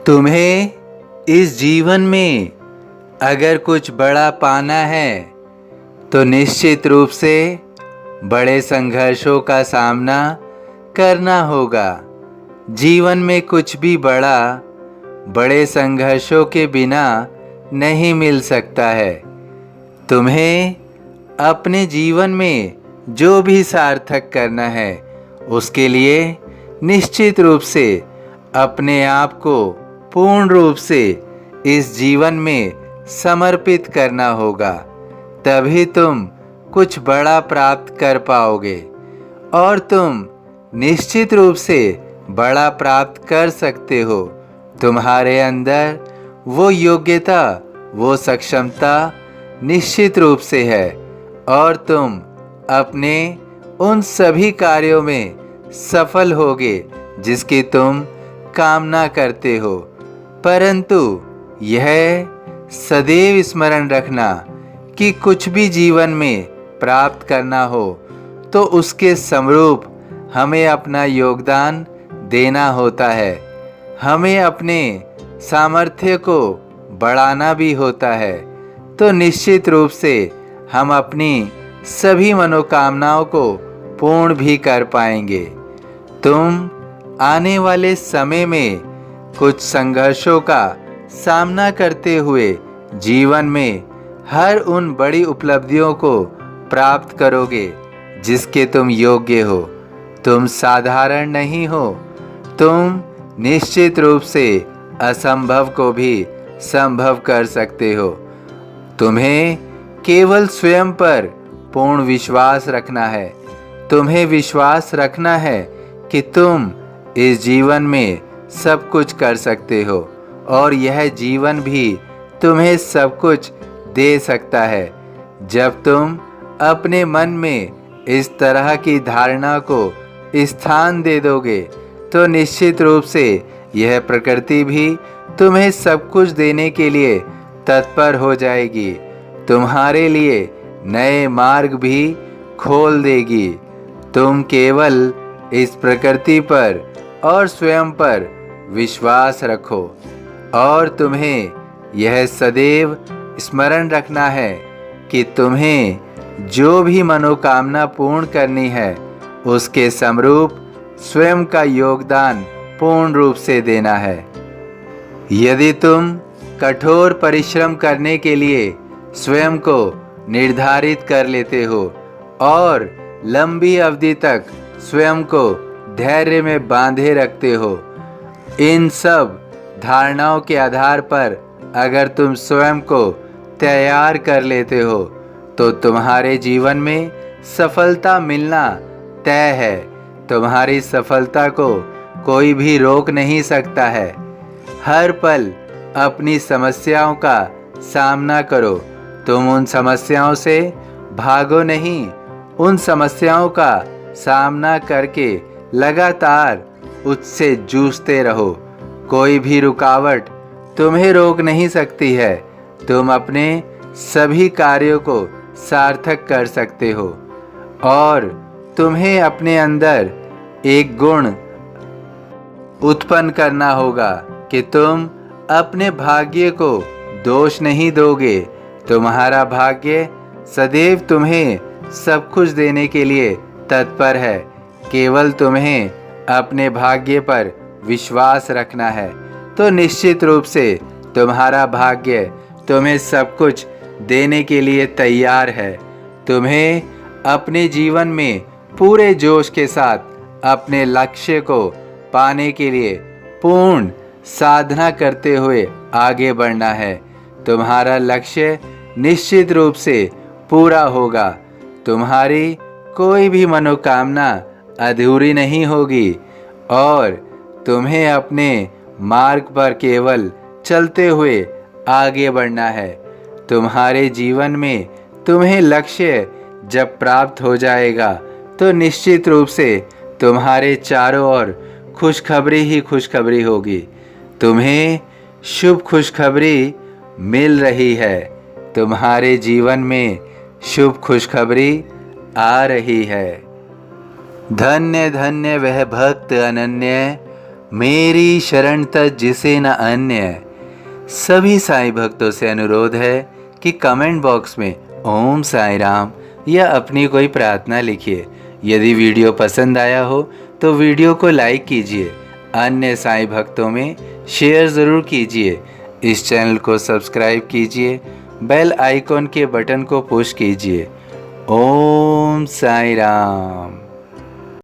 तुम्हें इस जीवन में अगर कुछ बड़ा पाना है तो निश्चित रूप से बड़े संघर्षों का सामना करना होगा। जीवन में कुछ भी बड़े संघर्षों के बिना नहीं मिल सकता है। तुम्हें अपने जीवन में जो भी सार्थक करना है उसके लिए निश्चित रूप से अपने आप को पूर्ण रूप से इस जीवन में समर्पित करना होगा। तभी तुम कुछ बड़ा प्राप्त कर पाओगे और तुम निश्चित रूप से बड़ा प्राप्त कर सकते हो। तुम्हारे अंदर वो योग्यता, वो सक्षमता निश्चित रूप से है और तुम अपने उन सभी कार्यों में सफल होगे जिसकी तुम कामना करते हो। परंतु यह सदैव स्मरण रखना कि कुछ भी जीवन में प्राप्त करना हो तो उसके समरूप हमें अपना योगदान देना होता है। हमें अपने सामर्थ्य को बढ़ाना भी होता है तो निश्चित रूप से हम अपनी सभी मनोकामनाओं को पूर्ण भी कर पाएंगे। तुम आने वाले समय में कुछ संघर्षों का सामना करते हुए जीवन में हर उन बड़ी उपलब्धियों को प्राप्त करोगे जिसके तुम योग्य हो। तुम साधारण नहीं हो। तुम निश्चित रूप से असंभव को भी संभव कर सकते हो। तुम्हें केवल स्वयं पर पूर्ण विश्वास रखना है। तुम्हें विश्वास रखना है कि तुम इस जीवन में सब कुछ कर सकते हो और यह जीवन भी तुम्हें सब कुछ दे सकता है। जब तुम अपने मन में इस तरह की धारणा को स्थान दे दोगे तो निश्चित रूप से यह प्रकृति भी तुम्हें सब कुछ देने के लिए तत्पर हो जाएगी। तुम्हारे लिए नए मार्ग भी खोल देगी। तुम केवल इस प्रकृति पर और स्वयं पर विश्वास रखो और तुम्हें यह सदैव स्मरण रखना है कि तुम्हें जो भी मनोकामना पूर्ण करनी है उसके समरूप स्वयं का योगदान पूर्ण रूप से देना है। यदि तुम कठोर परिश्रम करने के लिए स्वयं को निर्धारित कर लेते हो और लंबी अवधि तक स्वयं को धैर्य में बांधे रखते हो, इन सब धारणाओं के आधार पर अगर तुम स्वयं को तैयार कर लेते हो तो तुम्हारे जीवन में सफलता मिलना तय है। तुम्हारी सफलता को कोई भी रोक नहीं सकता है। हर पल अपनी समस्याओं का सामना करो। तुम उन समस्याओं से भागो नहीं, उन समस्याओं का सामना करके लगातार उससे जूझते रहो। कोई भी रुकावट तुम्हें रोक नहीं सकती है। तुम अपने सभी कार्यों को सार्थक कर सकते हो और तुम्हें अपने अंदर एक गुण उत्पन्न करना होगा कि तुम अपने भाग्य को दोष नहीं दोगे। तुम्हारा भाग्य सदैव तुम्हें सब कुछ देने के लिए तत्पर है। केवल तुम्हें अपने भाग्य पर विश्वास रखना है तो निश्चित रूप से तुम्हारा भाग्य तुम्हें सब कुछ देने के लिए तैयार है। तुम्हें अपने जीवन में पूरे जोश के साथ अपने लक्ष्य को पाने के लिए पूर्ण साधना करते हुए आगे बढ़ना है। तुम्हारा लक्ष्य निश्चित रूप से पूरा होगा। तुम्हारी कोई भी मनोकामना अधूरी नहीं होगी और तुम्हें अपने मार्ग पर केवल चलते हुए आगे बढ़ना है। तुम्हारे जीवन में तुम्हें लक्ष्य जब प्राप्त हो जाएगा तो निश्चित रूप से तुम्हारे चारों ओर खुशखबरी ही खुशखबरी होगी। तुम्हें शुभ खुशखबरी मिल रही है। तुम्हारे जीवन में शुभ खुशखबरी आ रही है। धन्य धन्य वह भक्त अनन्य मेरी शरण तज जिसे न अन्य। सभी साईं भक्तों से अनुरोध है कि कमेंट बॉक्स में ओम साईं राम या अपनी कोई प्रार्थना लिखिए। यदि वीडियो पसंद आया हो तो वीडियो को लाइक कीजिए, अन्य साईं भक्तों में शेयर ज़रूर कीजिए। इस चैनल को सब्सक्राइब कीजिए, बेल आइकॉन के बटन को पुश कीजिए। ओम साईं राम।